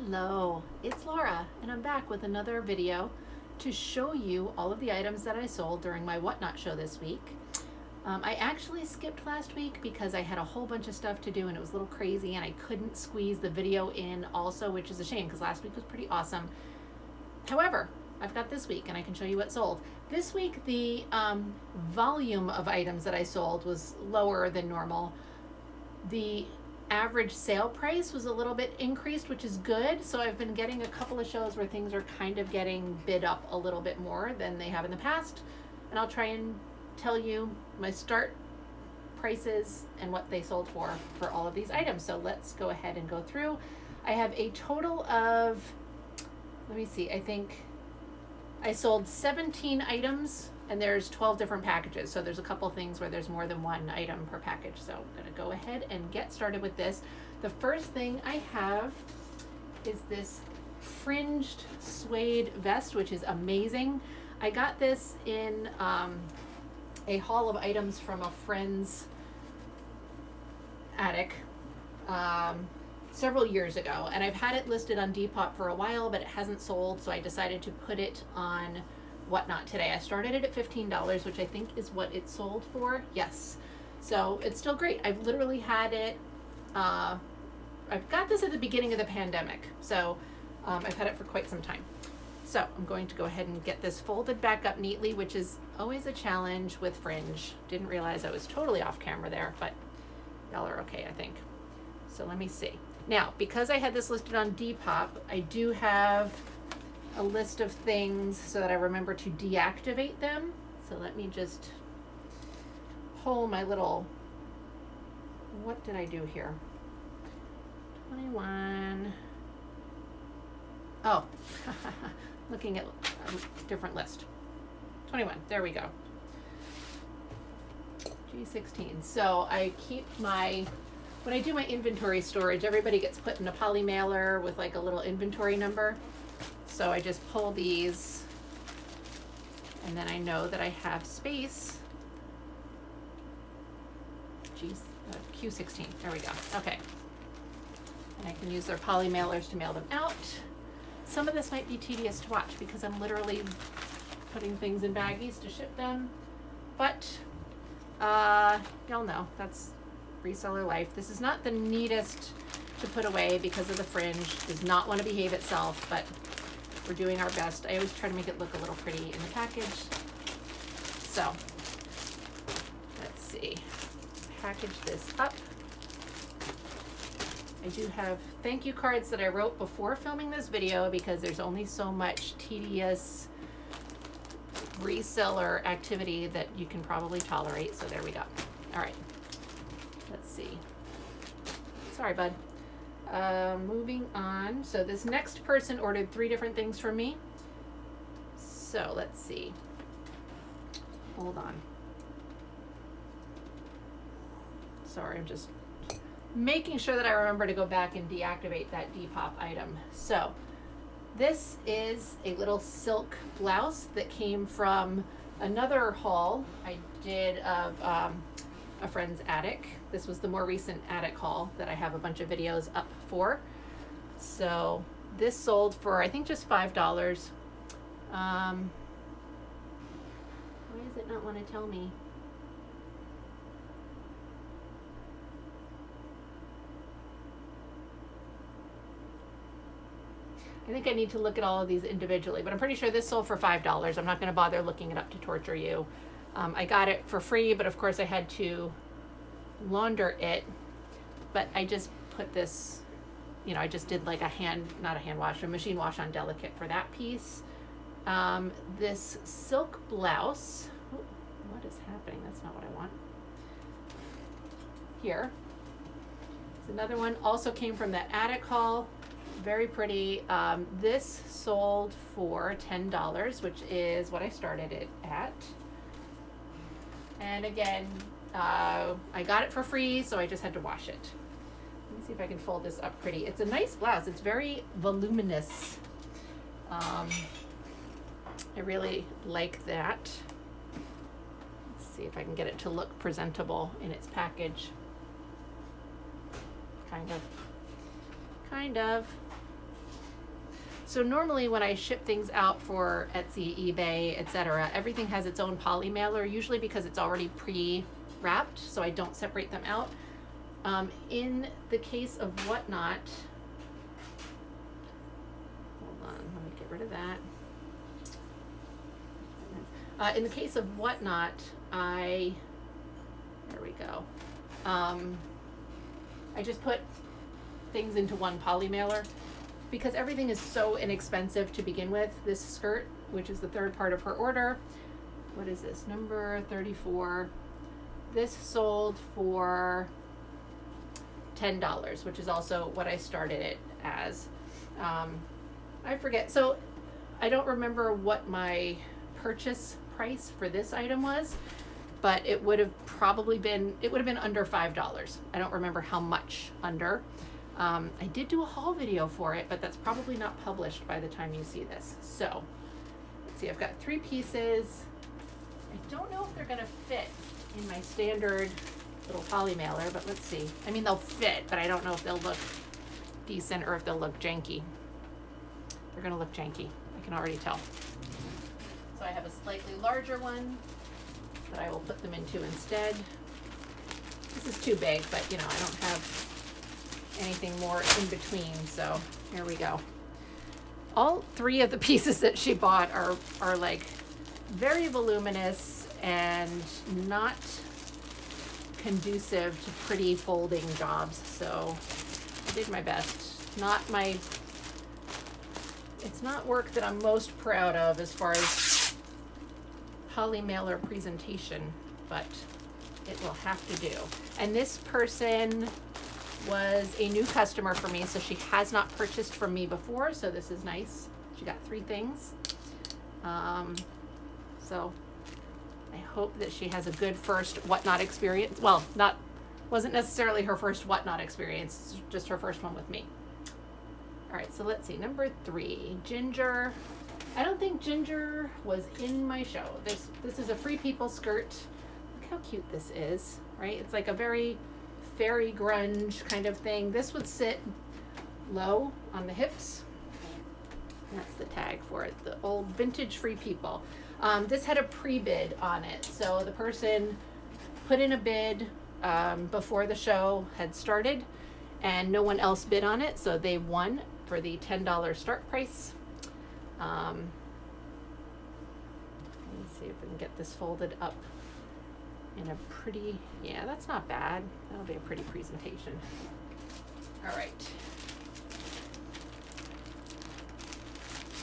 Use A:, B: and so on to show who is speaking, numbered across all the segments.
A: Hello, it's Laura, and I'm back with another video to show you all of the items that I sold during my Whatnot show this week. I actually skipped last week because I had a whole bunch of stuff to do and it was a little crazy and I couldn't squeeze the video in also, which is a shame because last week was pretty awesome. However, I've got this week and I can show you what sold. This week the volume of items that I sold was lower than normal. The average sale price was a little bit increased, which is good. So I've been getting a couple of shows where things are kind of getting bid up a little bit more than they have in the past. And I'll try and tell you my start prices and what they sold for all of these items. So let's go ahead and go through. I have a total of, let me see, I think I sold 17 items and there's 12 different packages. So there's a couple things where there's more than one item per package. So I'm gonna go ahead and get started with this. The first thing I have is this fringed suede vest, which is amazing. I got this in a haul of items from a friend's attic several years ago. And I've had it listed on Depop for a while, but it hasn't sold. So I decided to put it on Whatnot today. I started it at $15, which I think is what it sold for. Yes. So it's still great. I've literally had it, I've got this at the beginning of the pandemic. So I've had it for quite some time. So I'm going to go ahead and get this folded back up neatly, which is always a challenge with fringe. Didn't realize I was totally off camera there, but y'all are okay, I think. So let me see. Now, because I had this listed on Depop, I do have a list of things so that I remember to deactivate them. So let me just pull my little, what did I do here? 21. Oh, looking at a different list. 21, there we go. G16. So I keep my, when I do my inventory storage, everybody gets put in a poly mailer with like a little inventory number. So I just pull these and then I know that I have space. Q16, there we go, okay. And I can use their poly mailers to mail them out. Some of this might be tedious to watch because I'm literally putting things in baggies to ship them, but y'all know that's reseller life. This is not the neatest to put away because of the fringe. Does not want to behave itself, but we're doing our best. I always try to make it look a little pretty in the package. So let's see, package this up. I do have thank you cards that I wrote before filming this video because there's only so much tedious reseller activity that you can probably tolerate. So there we go. All right, let's see. Sorry, bud. Moving on. So this next person ordered 3 different things from me. So let's see. Hold on. Sorry, I'm just making sure that I remember to go back and deactivate that Depop item. So this is a little silk blouse that came from another haul I did of a friend's attic. This was the more recent attic haul that I have a bunch of videos up for. So this sold for I think just $5. Why does it not want to tell me? I think I need to look at all of these individually, but I'm pretty sure this sold for $5. I'm not going to bother looking it up to torture you. I got it for free, but of course I had to launder it. But I just put this, you know, I just did like not a hand wash, a machine wash on delicate for that piece. This silk blouse, oh, what is happening? That's not what I want. Here. It's another one, also came from that attic haul. Very pretty. This sold for $10, which is what I started it at. And again, I got it for free, so I just had to wash it. Let me see if I can fold this up pretty. It's a nice blouse. It's very voluminous. I really like that. Let's see if I can get it to look presentable in its package. Kind of. So normally when I ship things out for Etsy, eBay, etc., everything has its own poly mailer, usually because it's already pre-wrapped, so I don't separate them out. In the case of Whatnot, hold on, let me get rid of that. In the case of Whatnot, there we go. I just put things into one poly mailer because everything is so inexpensive to begin with. This skirt, which is the third part of her order, what is this, number 34? This sold for $10, which is also what I started it as. I forget, so I don't remember what my purchase price for this item was, but it would have probably been, under $5. I don't remember how much under. I did do a haul video for it, but that's probably not published by the time you see this. So let's see, I've got 3 pieces. I don't know if they're gonna fit in my standard little poly mailer, but let's see. I mean, they'll fit, but I don't know if they'll look decent or if they'll look janky. They're gonna look janky, I can already tell. So I have a slightly larger one that I will put them into instead. This is too big, but you know, I don't have anything more in between, so here we go. All 3 of the pieces that she bought are like very voluminous and not conducive to pretty folding jobs, so I did my best. It's not work that I'm most proud of as far as poly mailer presentation, but it will have to do. And this person was a new customer for me, so she has not purchased from me before, so this is nice. She got 3 things. So I hope that she has a good first Whatnot experience. Well, wasn't necessarily her first Whatnot experience, just her first one with me. All right, so let's see, number 3, Ginger. I don't think Ginger was in my show. This is a Free People skirt. Look how cute this is, right? It's like a very fairy grunge kind of thing. This would sit low on the hips. That's the tag for it, the old vintage Free People. This had a pre-bid on it, so the person put in a bid before the show had started, and no one else bid on it, so they won for the $10 start price. Let me see if we can get this folded up in a pretty, yeah, that's not bad. That'll be a pretty presentation. All right.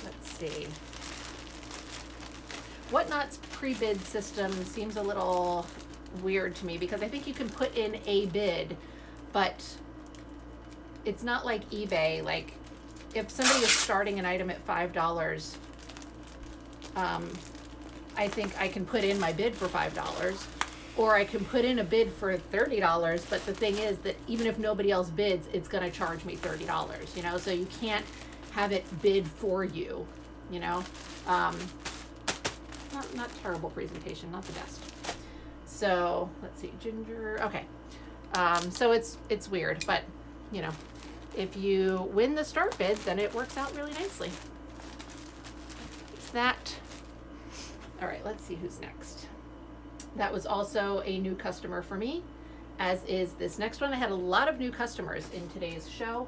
A: Let's see. Whatnot's pre-bid system seems a little weird to me because I think you can put in a bid, but it's not like eBay. Like if somebody is starting an item at $5, I think I can put in my bid for $5, or I can put in a bid for $30, but the thing is that even if nobody else bids, it's gonna charge me $30, you know, so you can't have it bid for you, you know. Not terrible presentation, not the best. So let's see, Ginger, okay. So it's weird, but you know, if you win the start bid, then it works out really nicely. It's that. All right, let's see who's next. That was also a new customer for me, as is this next one. I had a lot of new customers in today's show.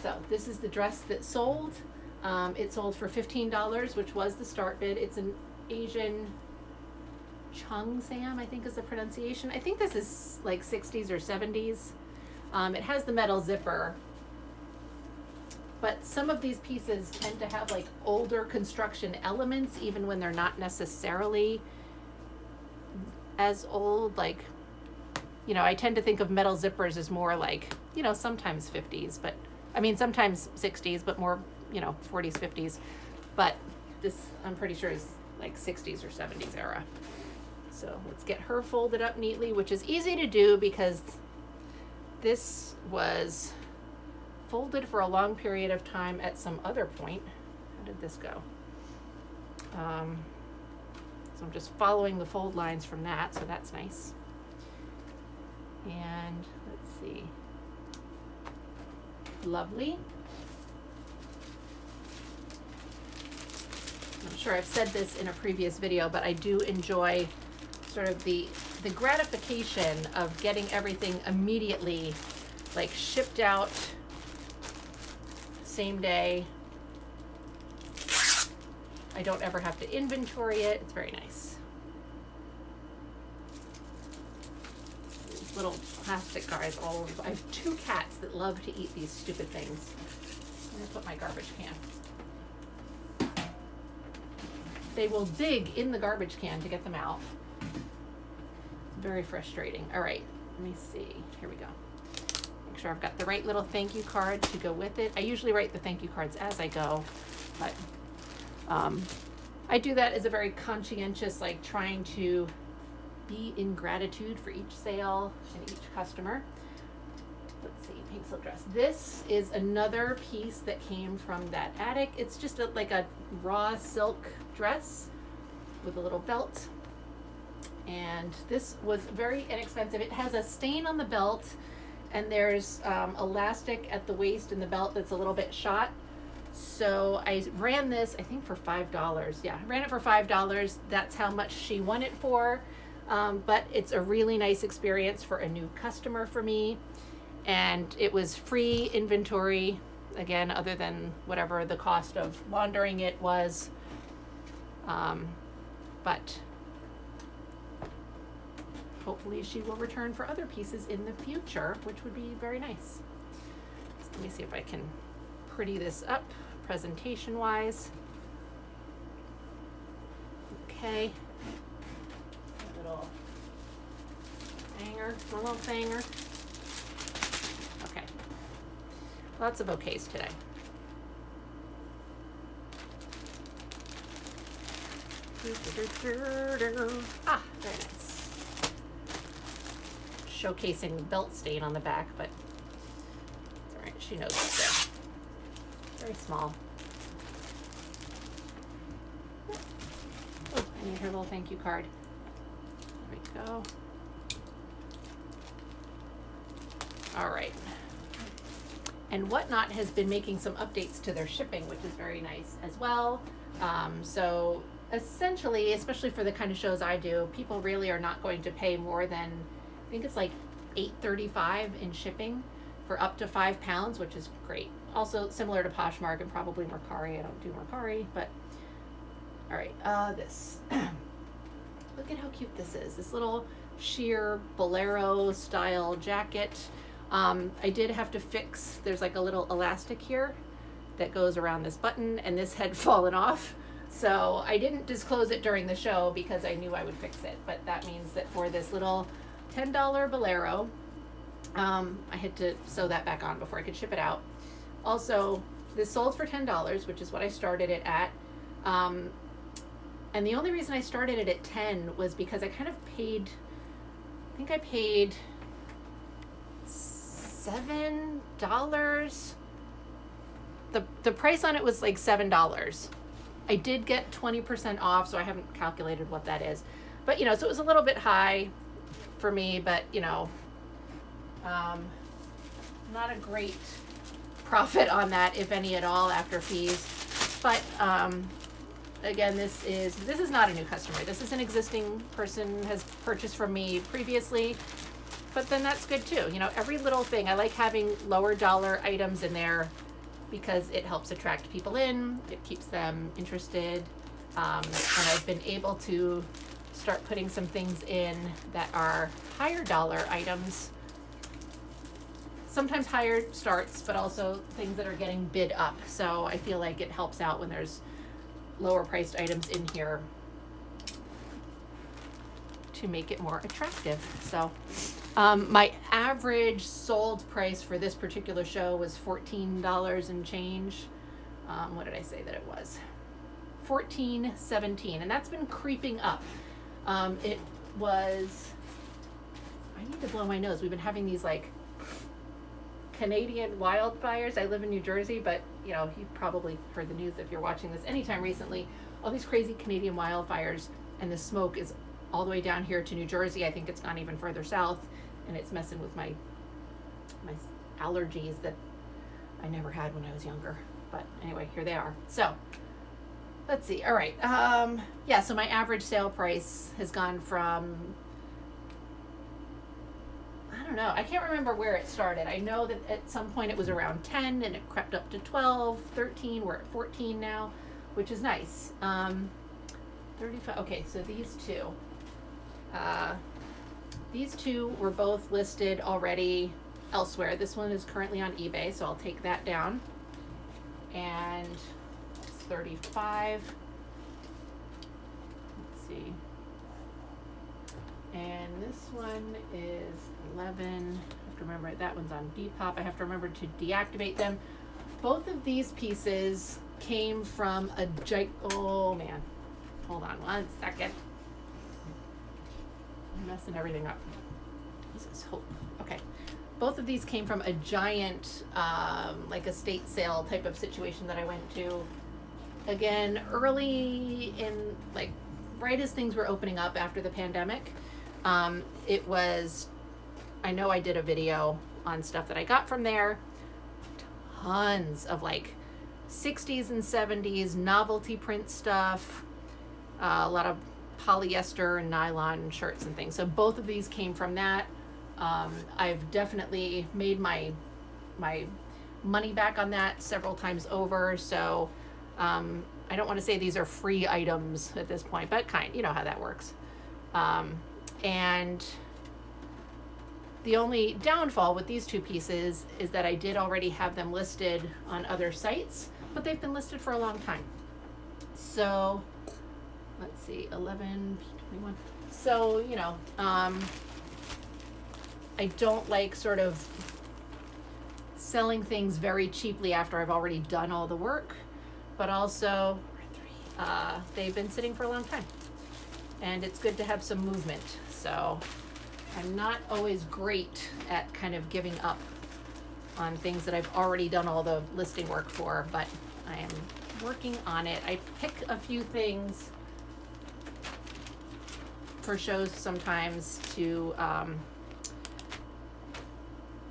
A: So this is the dress that sold. It sold for $15, which was the start bid. It's an Asian Cheongsam, I think is the pronunciation. I think this is like 60s or 70s. It has the metal zipper, but some of these pieces tend to have like older construction elements, even when they're not necessarily as old. Like, you know, I tend to think of metal zippers as more like, you know, sometimes 50s, but I mean, sometimes 60s, but more, you know, 40s, 50s. But this, I'm pretty sure, is like 60s or 70s era. So let's get her folded up neatly, which is easy to do because this was folded for a long period of time at some other point. How did this go? So I'm just following the fold lines from that, so that's nice. And let's see. Lovely. I'm sure I've said this in a previous video, but I do enjoy sort of the gratification of getting everything immediately, like shipped out same day. I don't ever have to inventory it. It's very nice. These little plastic guys all over. I have 2 cats that love to eat these stupid things. I'm gonna put my garbage can. They will dig in the garbage can to get them out. Very frustrating. All right, let me see. Here we go. Make sure I've got the right little thank you card to go with it. I usually write the thank you cards as I go, but I do that as a very conscientious, like trying to be in gratitude for each sale and each customer. Let's see, pink silk dress. This is another piece that came from that attic. It's just like a raw silk dress with a little belt. And this was very inexpensive. It has a stain on the belt, and there's elastic at the waist and the belt that's a little bit shot. So I ran this, I think for $5. Yeah, I ran it for $5. That's how much she won it for. But it's a really nice experience for a new customer for me. And it was free inventory, again, other than whatever the cost of laundering it was. But hopefully she will return for other pieces in the future, which would be very nice. So let me see if I can pretty this up presentation wise. Okay. Little hanger, my little hanger. Okay. Lots of okays today. Ah, very nice. Showcasing belt stain on the back, but it's all right. She knows it's there. Very small. Oh, I need her little thank you card. There we go. All right. And Whatnot has been making some updates to their shipping, which is very nice as well. So essentially, especially for the kind of shows I do, people really are not going to pay more than, I think it's like $8.35 in shipping for up to 5 pounds, which is great. Also similar to Poshmark and probably Mercari. I don't do Mercari, but all right. This. Look at how cute this is. This little sheer bolero style jacket. I did have to fix, there's like a little elastic here that goes around this button, and this had fallen off. So I didn't disclose it during the show because I knew I would fix it. But that means that for this little $10 bolero, I had to sew that back on before I could ship it out. Also, this sold for $10, which is what I started it at. And the only reason I started it at 10 was because I kind of paid, I think I paid $7. The price on it was like $7. I did get 20% off, so I haven't calculated what that is. But, you know, so it was a little bit high for me, but, you know, not a great profit on that, if any at all, after fees. But again, this is not a new customer. This is an existing person, has purchased from me previously, but then that's good too. You know, every little thing, I like having lower dollar items in there because it helps attract people in, it keeps them interested, and I've been able to start putting some things in that are higher dollar items. Sometimes higher starts, but also things that are getting bid up. So I feel like it helps out when there's lower priced items in here to make it more attractive. So my average sold price for this particular show was $14 and change. What did I say that it was? $14.17, and that's been creeping up. It was, I need to blow my nose. We've been having these like Canadian wildfires. I live in New Jersey, but you know, you probably heard the news if you're watching this anytime recently. All these crazy Canadian wildfires, and the smoke is all the way down here to New Jersey. I think it's gone even further south, and it's messing with my allergies that I never had when I was younger. But anyway, here they are. So let's see. All right. Yeah, so my average sale price has gone from, I don't know, I can't remember where it started. I know that at some point it was around 10 and it crept up to 12, 13. We're at 14 now, which is nice. 35. Okay, so these two were both listed already elsewhere. This one is currently on eBay, so I'll take that down. And it's 35. Let's see. And this one is 11. I have to remember that one's on Depop. I have to remember to deactivate them. Both of these pieces came from a oh man. Hold on one second. I'm messing everything up. Jesus, hope. Okay. Both of these came from a giant, like estate sale type of situation that I went to. Again, early in, like, right as things were opening up after the pandemic. It was, I know I did a video on stuff that I got from there. Tons of like 60s and 70s novelty print stuff. A lot of polyester and nylon shirts and things. So both of these came from that. I've definitely made my money back on that several times over. So I don't want to say these are free items at this point, but you know how that works. And the only downfall with these two pieces is that I did already have them listed on other sites, but they've been listed for a long time. So let's see, 11, 21. So, you know, I don't like sort of selling things very cheaply after I've already done all the work, but also they've been sitting for a long time. And it's good to have some movement. So I'm not always great at kind of giving up on things that I've already done all the listing work for, but I am working on it. I pick a few things for shows sometimes to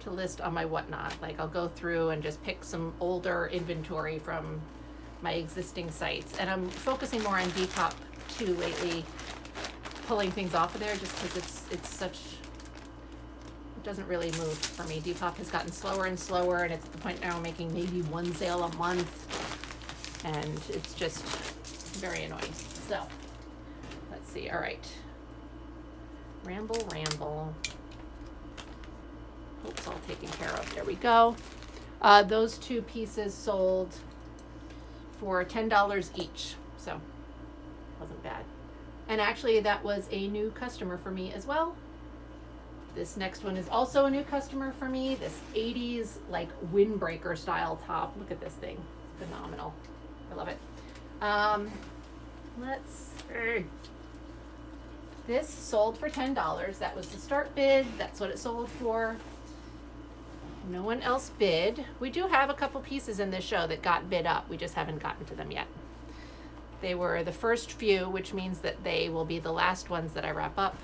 A: list on my whatnot. Like I'll go through and just pick some older inventory from my existing sites. And I'm focusing more on Depop too lately, pulling things off of there just because it's such, it doesn't really move for me. Depop has gotten slower and slower, and it's at the point now I'm making maybe one sale a month, and it's just very annoying. So let's see. All right, ramble. Hope's all taken care of. There we go. Those two pieces sold for $10 each, so wasn't bad. And actually that was a new customer for me as well. This next one is also a new customer for me. This 80s like windbreaker style top. Look at this thing. It's phenomenal. I love it. Let's see. This sold for $10. That was the start bid. That's what it sold for. No one else bid. We do have a couple pieces in this show that got bid up. We just haven't gotten to them yet. They were the first few, which means that they will be the last ones that I wrap up.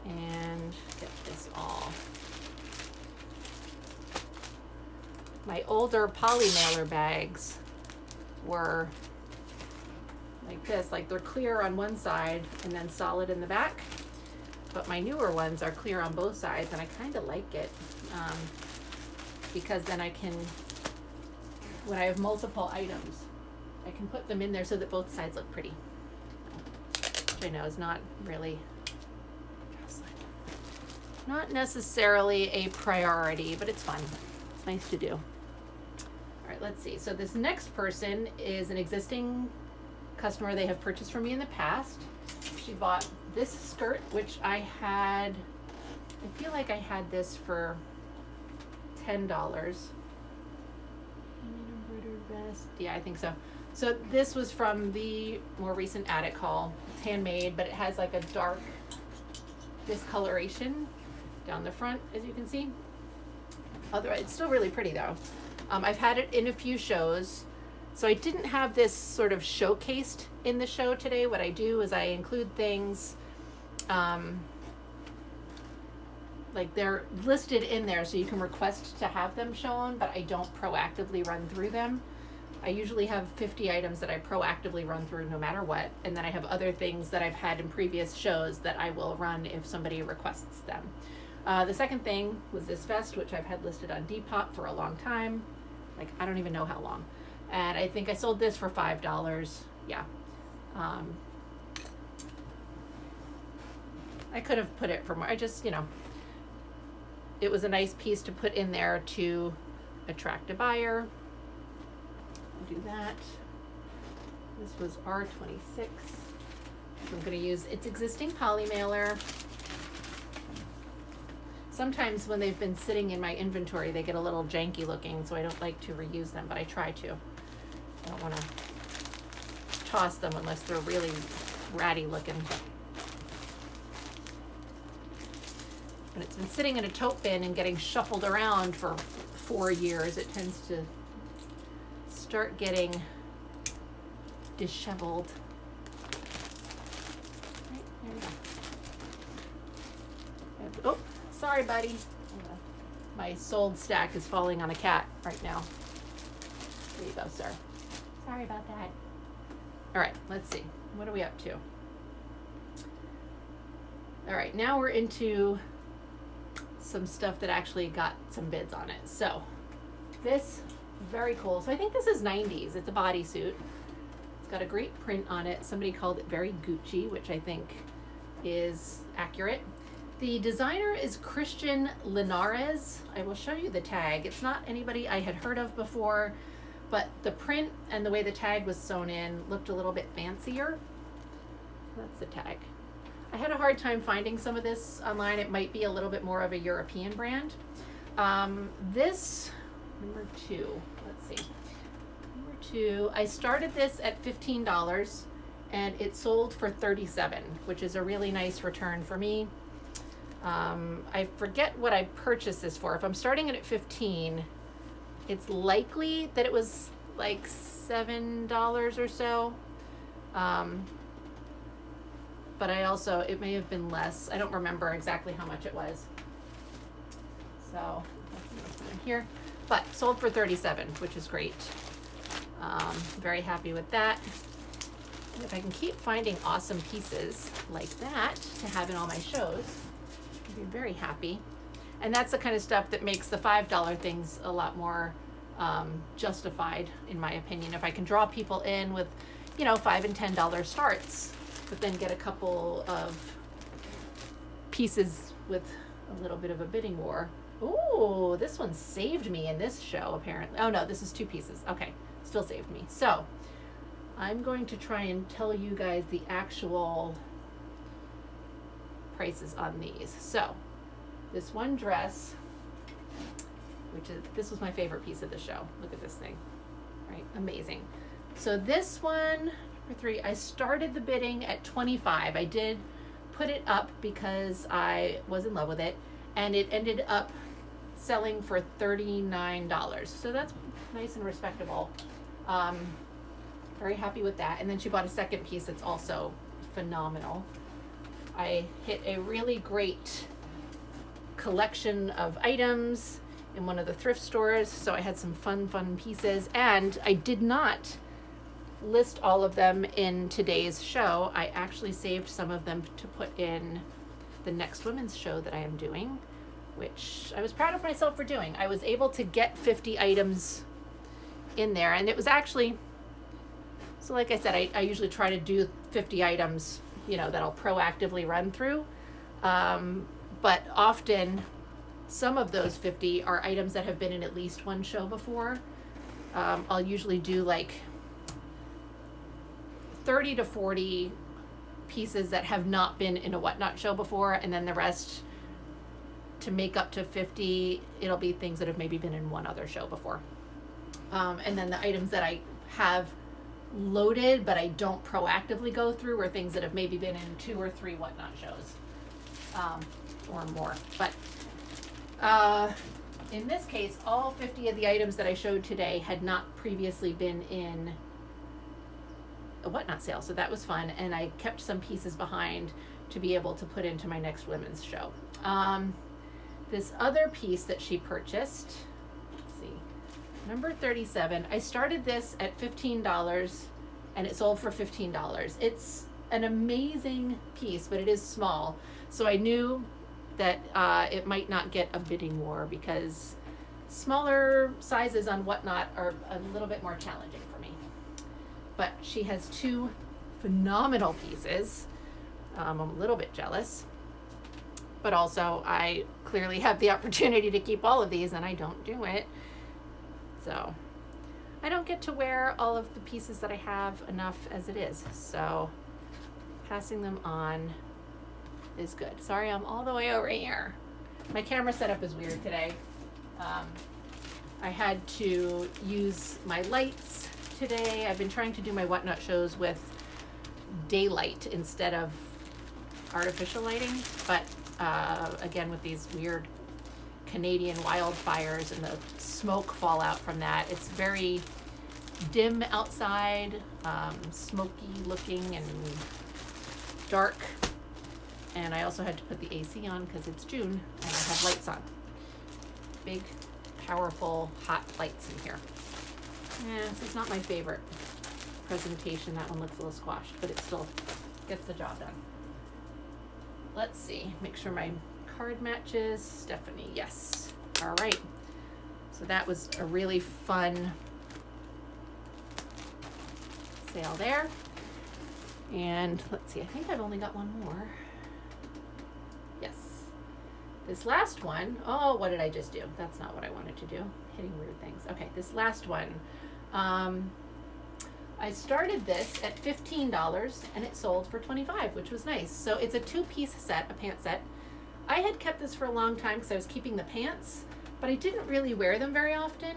A: And get this all. My older poly mailer bags were like this, like they're clear on one side and then solid in the back. But my newer ones are clear on both sides, and I kind of like it because then I can, when I have multiple items, I can put them in there so that both sides look pretty. Which I know is not really, not necessarily a priority, but it's fun. It's nice to do. All right, let's see. So this next person is an existing customer. They have purchased from me in the past. She bought this skirt, which I feel like I had this for $10. Embroidered vest. Yeah, I think so. So this was from the more recent attic haul. It's handmade, but it has like a dark discoloration down the front, as you can see. Otherwise, it's still really pretty though. I've had it in a few shows. So I didn't have this sort of showcased in the show today. What I do is I include things like they're listed in there so you can request to have them shown, but I don't proactively run through them. I usually have 50 items that I proactively run through no matter what, and then I have other things that I've had in previous shows that I will run if somebody requests them. The second thing was this vest, which I've had listed on Depop for a long time. Like, I don't even know how long. And I think I sold this for $5. Yeah. I could have put it for more. I just, it was a nice piece to put in there to attract a buyer. I'll do that. This was R26. So I'm going to use its existing poly mailer. Sometimes when they've been sitting in my inventory, they get a little janky looking, so I don't like to reuse them, but I try to. I don't want to toss them unless they're really ratty looking. When it's been sitting in a tote bin and getting shuffled around for 4 years, it tends to start getting disheveled. Right, there we go. Oh, sorry, buddy. My sold stack is falling on a cat right now. There you go, sir. Sorry about that. All right, let's see. What are we up to? All right, now we're into some stuff that actually got some bids on it. So this, very cool. So I think this is 90s. It's a bodysuit. It's got a great print on it. Somebody called it very Gucci, which I think is accurate. The designer is Christian Linares. I will show you the tag. It's not anybody I had heard of before, but the print and the way the tag was sewn in looked a little bit fancier. That's the tag. I had a hard time finding some of this online. It might be a little bit more of a European brand. This, number 2, let's see. Number 2, I started this at $15 and it sold for $37, which is a really nice return for me. I forget what I purchased this for. If I'm starting it at 15, it's likely that it was like $7 or so. But I also, it may have been less. I don't remember exactly how much it was. So, in here. But sold for $37, which is great. Very happy with that. And if I can keep finding awesome pieces like that to have in all my shows, I'd be very happy. And that's the kind of stuff that makes the $5 things a lot more justified, in my opinion. If I can draw people in with, $5 and $10 starts, but then get a couple of pieces with a little bit of a bidding war. Ooh, this one saved me in this show, apparently. Oh no, this is 2 pieces. Okay, still saved me. So I'm going to try and tell you guys the actual prices on these. So this one dress, this was my favorite piece of the show. Look at this thing, right? Amazing. So this one, number 3, I started the bidding at $25. I did put it up because I was in love with it, and it ended up selling for $39. So that's nice and respectable. Very happy with that. And then she bought a second piece that's also phenomenal. I hit a really great collection of items in one of the thrift stores, so I had some fun pieces, and I did not list all of them in today's show. I actually saved some of them to put in the next women's show that I am doing, which I was proud of myself for doing. I was able to get 50 items in there, and it was actually, so like I said, I usually try to do 50 items, that I'll proactively run through, but often some of those 50 are items that have been in at least one show before. I'll usually do like 30 to 40 pieces that have not been in a Whatnot show before, and then the rest, to make up to 50, it'll be things that have maybe been in one other show before. And then the items that I have loaded but I don't proactively go through are things that have maybe been in 2 or 3 Whatnot shows, or more. But in this case, all 50 of the items that I showed today had not previously been in a Whatnot sale, so that was fun, and I kept some pieces behind to be able to put into my next women's show. this other piece that she purchased. Let's see, number 37. I started this at $15 and it sold for $15. It's an amazing piece, but it is small. So I knew that it might not get a bidding war because smaller sizes on Whatnot are a little bit more challenging for me. But she has two phenomenal pieces. I'm a little bit jealous, but also I clearly have the opportunity to keep all of these and I don't do it. So I don't get to wear all of the pieces that I have enough as it is. So passing them on is good. Sorry, I'm all the way over here. My camera setup is weird today. I had to use my lights today. I've been trying to do my Whatnot shows with daylight instead of artificial lighting, but again, with these weird Canadian wildfires and the smoke fallout from that, it's very dim outside, smoky looking and dark. And I also had to put the AC on because it's June and I have lights on. Big, powerful, hot lights in here. Yeah, this is not my favorite presentation. That one looks a little squashed, but it still gets the job done. Let's see, make sure my card matches. Stephanie, yes. All right. So that was a really fun sale there. And let's see, I think I've only got one more. Yes. This last one, oh, what did I just do? That's not what I wanted to do. Hitting weird things. Okay, this last one. I started this at $15 and it sold for $25, which was nice. So it's a two-piece set, a pant set. I had kept this for a long time because I was keeping the pants, but I didn't really wear them very often.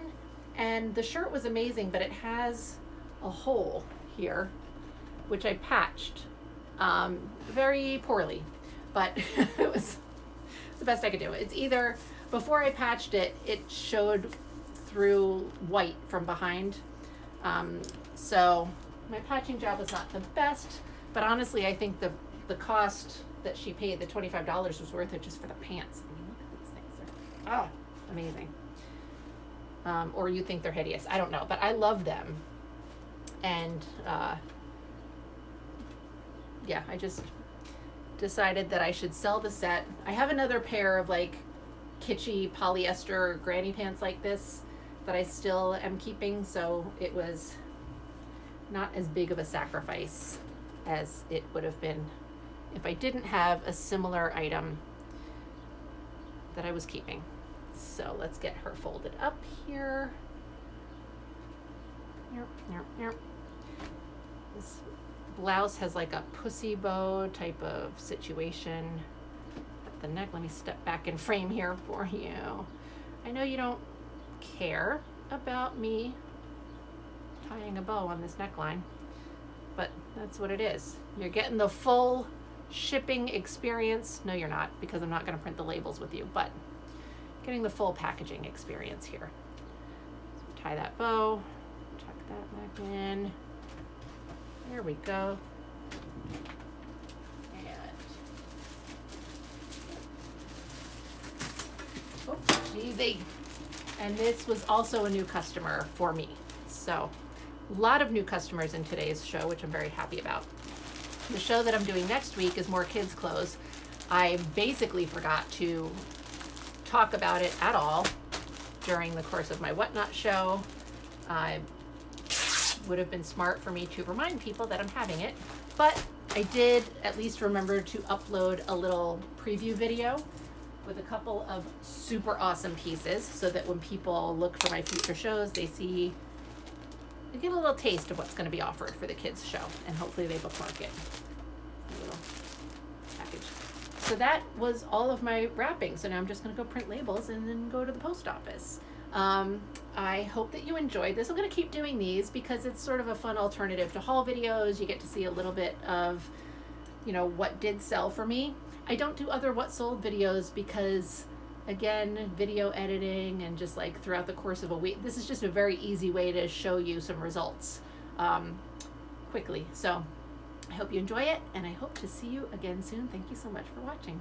A: And the shirt was amazing, but it has a hole here, which I patched very poorly, but it was the best I could do. It's either, before I patched it, it showed through white from behind. So my patching job was not the best, but honestly, I think the cost that she paid, the $25, was worth it just for the pants. I mean, look at these things. They're amazing. Or you think they're hideous. I don't know, but I love them. And yeah, I just decided that I should sell the set. I have another pair of like kitschy polyester granny pants like this that I still am keeping, so it was not as big of a sacrifice as it would have been if I didn't have a similar item that I was keeping. So let's get her folded up here. This blouse has like a pussy bow type of situation at the neck. Let me step back in frame here for you. I know you don't care about me tying a bow on this neckline, but that's what it is. You're getting the full shipping experience. No, you're not, because I'm not going to print the labels with you, but getting the full packaging experience here. So tie that bow, tuck that back in. There we go. And oops, easy. And this was also a new customer for me. So a lot of new customers in today's show, which I'm very happy about. The show that I'm doing next week is more kids' clothes. I basically forgot to talk about it at all during the course of my Whatnot show. Would have been smart for me to remind people that I'm having it, but I did at least remember to upload a little preview video with a couple of super awesome pieces so that when people look for my future shows, they get a little taste of what's going to be offered for the kids show, and hopefully they bookmark it. A little package. So that was all of my wrapping. So now I'm just going to go print labels and then go to the post office. I hope that you enjoyed this. I'm going to keep doing these because it's sort of a fun alternative to haul videos. You get to see a little bit of, what did sell for me. I don't do other what sold videos because, again, video editing and just like throughout the course of a week, this is just a very easy way to show you some results quickly. So I hope you enjoy it, and I hope to see you again soon. Thank you so much for watching.